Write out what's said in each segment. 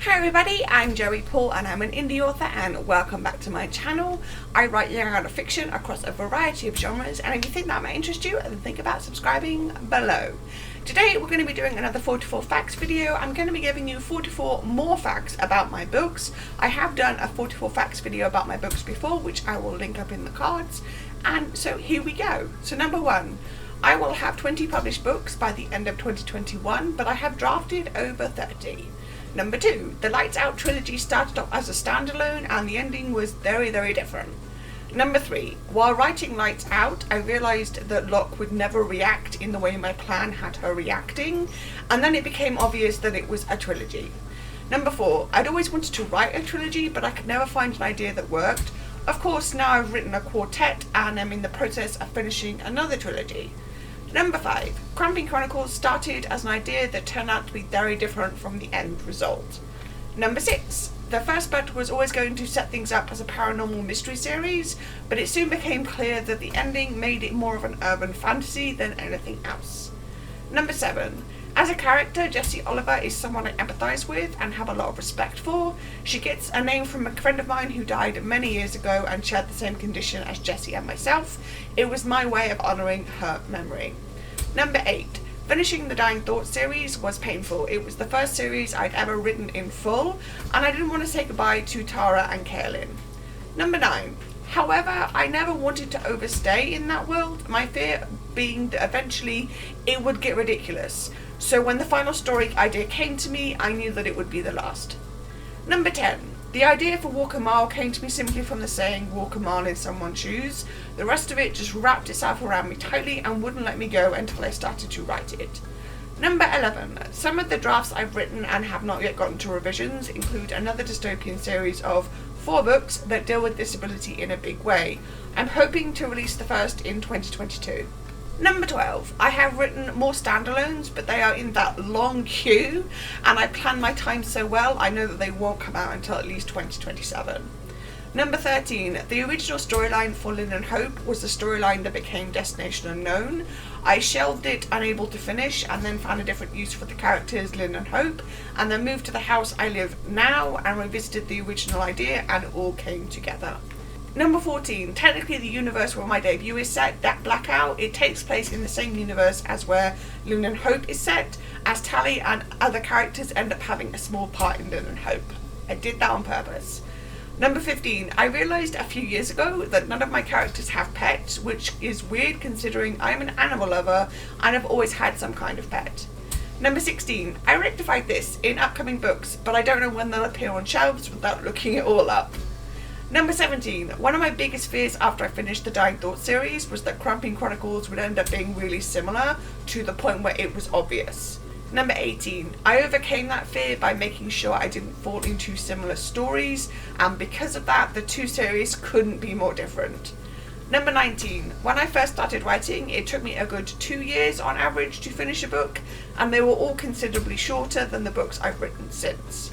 Hi everybody, I'm Joey Paul and I'm an indie author and welcome back to my channel. I write young adult fiction across a variety of genres, and if you think that might interest you, then think about subscribing below. Today we're going to be doing another 44 facts video. I'm going to be giving you 44 more facts about my books. I have done a 44 facts video about my books before, which I will link up in the cards. And so here we go. So number one, I will have 20 published books by the end of 2021, but I have drafted over 30. Number two, the Lights Out trilogy started off as a standalone and the ending was very, very different. Number three, while writing Lights Out, I realised that Locke would never react in the way my plan had her reacting, and then it became obvious that it was a trilogy. Number four, I'd always wanted to write a trilogy, but I could never find an idea that worked. Of course, now I've written a quartet and I'm in the process of finishing another trilogy. Number five, Cramping Chronicles started as an idea that turned out to be very different from the end result. Number six, the first book was always going to set things up as a paranormal mystery series, but it soon became clear that the ending made it more of an urban fantasy than anything else. Number seven, as a character, Jessie Oliver is someone I empathise with and have a lot of respect for. She gets a name from a friend of mine who died many years ago and shared the same condition as Jessie and myself. It was my way of honouring her memory. Number eight, finishing the Dying Thoughts series was painful. It was the first series I'd ever written in full, and I didn't want to say goodbye to Tara and Kaelin. Number nine, however, I never wanted to overstay in that world, my fear being that eventually it would get ridiculous. So when the final story idea came to me, I knew that it would be the last. Number 10. The idea for Walk a Mile came to me simply from the saying, walk a mile in someone's shoes. The rest of it just wrapped itself around me tightly and wouldn't let me go until I started to write it. Number 11. Some of the drafts I've written and have not yet gotten to revisions include another dystopian series of 4 books that deal with disability in a big way. I'm hoping to release the first in 2022. Number 12. I have written more standalones, but they are in that long queue, and I plan my time so well I know that they won't come out until at least 2027. Number 13. The original storyline for Lynn and Hope was the storyline that became Destination Unknown. I shelved it, unable to finish, and then found a different use for the characters Lynn and Hope, and then moved to the house I live now and revisited the original idea, and it all came together. Number 14. Technically the universe where my debut is set, that Blackout, it takes place in the same universe as where Lynn and Hope is set, as Tally and other characters end up having a small part in Lynn and Hope. I did that on purpose. Number 15. I realised a few years ago that none of my characters have pets, which is weird considering I'm an animal lover and I've always had some kind of pet. Number 16. I rectified this in upcoming books, but I don't know when they'll appear on shelves without looking it all up. Number 17. One of my biggest fears after I finished the Dying Thoughts series was that Cramping Chronicles would end up being really similar to the point where it was obvious. Number 18. I overcame that fear by making sure I didn't fall into similar stories, and because of that, the 2 series couldn't be more different. Number 19. When I first started writing, it took me a good 2 years on average to finish a book, and they were all considerably shorter than the books I've written since.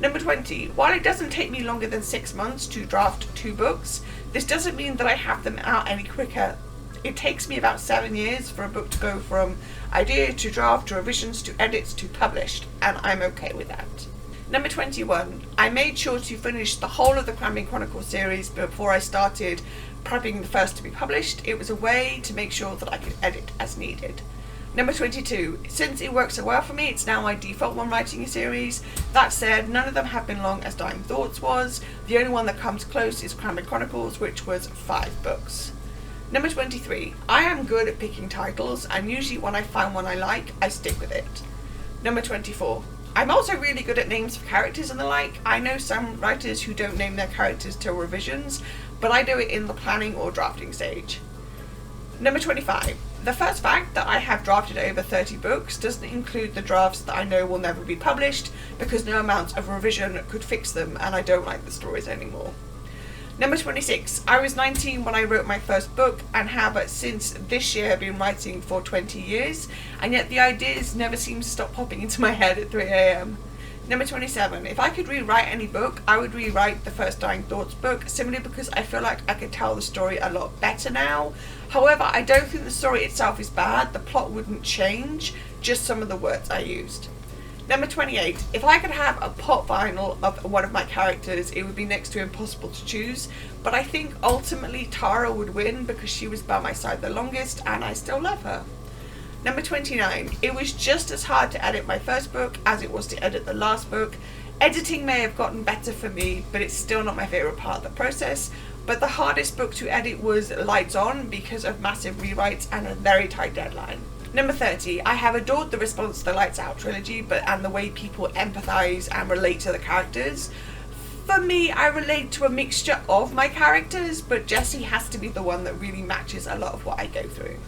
Number 20. While it doesn't take me longer than 6 months to draft 2 books, this doesn't mean that I have them out any quicker. It takes me about 7 years for a book to go from idea to draft to revisions to edits to published, and I'm okay with that. Number 21. I made sure to finish the whole of the Cramping Chronicles series before I started prepping the first to be published. It was a way to make sure that I could edit as needed. Number 22. Since it works so well for me, it's now my default when writing a series. That said, none of them have been long as Dying Thoughts was. The only one that comes close is Cramping Chronicles, which was 5 books. Number 23. I am good at picking titles, and usually when I find one I like, I stick with it. Number 24. I'm also really good at names of characters and the like. I know some writers who don't name their characters till revisions, but I do it in the planning or drafting stage. Number 25. The first fact that I have drafted over 30 books doesn't include the drafts that I know will never be published because no amount of revision could fix them and I don't like the stories anymore. Number 26. I was 19 when I wrote my first book and have since this year been writing for 20 years, and yet the ideas never seem to stop popping into my head at 3 a.m. Number 27. If I could rewrite any book, I would rewrite the first Dying Thoughts book, simply because I feel like I could tell the story a lot better now. However, I don't think the story itself is bad, the plot wouldn't change, just some of the words I used. Number 28. If I could have a pop vinyl of one of my characters, it would be next to impossible to choose, but I think ultimately Tara would win because she was by my side the longest and I still love her. Number 29. It was just as hard to edit my first book as it was to edit the last book. Editing may have gotten better for me, but it's still not my favourite part of the process. But the hardest book to edit was Lights On because of massive rewrites and a very tight deadline. Number 30. I have adored the response to the Lights Out trilogy, and the way people empathise and relate to the characters. For me, I relate to a mixture of my characters, but Jessie has to be the one that really matches a lot of what I go through.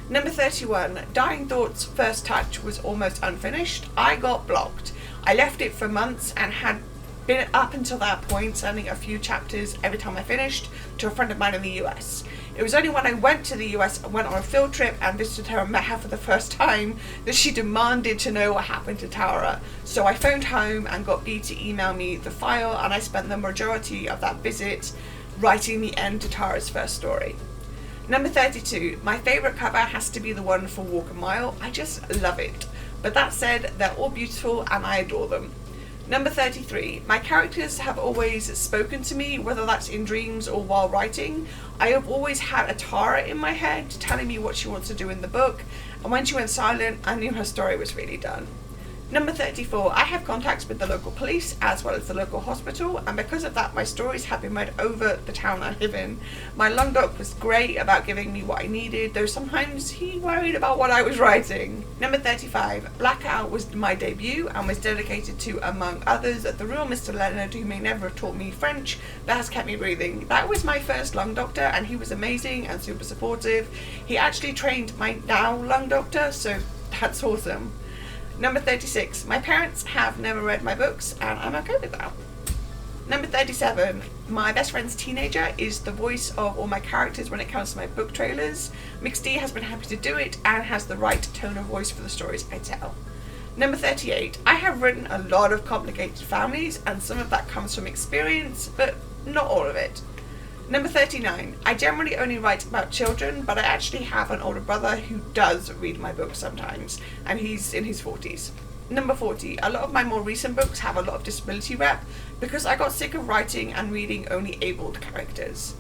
Number 31. Dying Thought's first touch was almost unfinished. I got blocked. I left it for months and had been up until that point sending a few chapters every time I finished to a friend of mine in the US. It was only when I went to the US and went on a field trip and visited her and met her for the first time that she demanded to know what happened to Tara. So I phoned home and got B to email me the file, and I spent the majority of that visit writing the end to Tara's first story. Number 32. My favourite cover has to be the one for Walk a Mile. I just love it. But that said, they're all beautiful and I adore them. Number 33. My characters have always spoken to me, whether that's in dreams or while writing. I have always had a Tara in my head telling me what she wants to do in the book, and when she went silent, I knew her story was really done. Number 34. I have contacts with the local police as well as the local hospital, and because of that my stories have been read over the town I live in. My long dog was great about giving me what I needed, though sometimes he worried about what I was writing. Number 35. Blackout was my debut and was dedicated to, among others, the real Mr. Leonard, who may never have taught me French but has kept me breathing. That was my first lung doctor and he was amazing and super supportive. He actually trained my now lung doctor, so that's awesome. Number 36. My parents have never read my books and I'm okay with that. Number 37. My best friend's teenager is the voice of all my characters when it comes to my book trailers. Mixed D has been happy to do it and has the right tone of voice for the stories I tell. Number 38. I have written a lot of complicated families and some of that comes from experience, but not all of it. Number 39. I generally only write about children, but I actually have an older brother who does read my books sometimes, and he's in his 40s. Number 40. A lot of my more recent books have a lot of disability rep because I got sick of writing and reading only abled characters.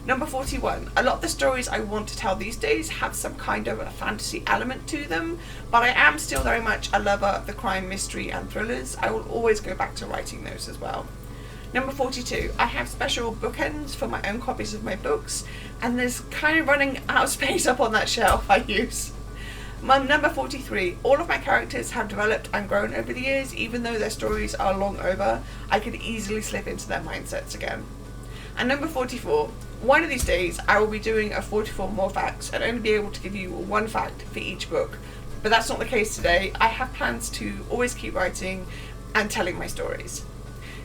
Number 41. A lot of the stories I want to tell these days have some kind of a fantasy element to them, but I am still very much a lover of the crime, mystery and thrillers. I will always go back to writing those as well. Number 42. I have special bookends for my own copies of my books, and there's kind of running out of space up on that shelf I use. Number 43. All of my characters have developed and grown over the years, even though their stories are long over. I could easily slip into their mindsets again. And number 44. One of these days I will be doing a 44 more facts and only be able to give you one fact for each book, but that's not the case today. I have plans to always keep writing and telling my stories.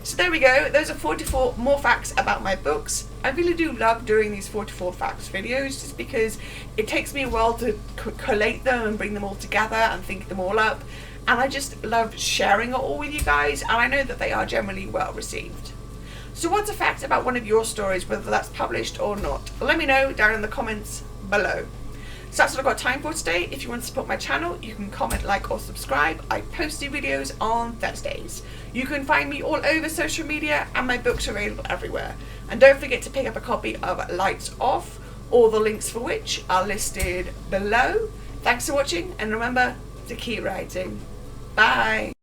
So there we go, those are 44 more facts about my books. I really do love doing these 44 facts videos just because it takes me a while to collate them and bring them all together and think them all up, and I just love sharing it all with you guys, and I know that they are generally well received. So what's a fact about one of your stories, whether that's published or not? Let me know down in the comments below. So that's what I've got time for today. If you want to support my channel, you can comment, like or subscribe. I post new videos on Thursdays. You can find me all over social media and my books are available everywhere. And don't forget to pick up a copy of Lights Off, all the links for which are listed below. Thanks for watching and remember to keep writing. Bye.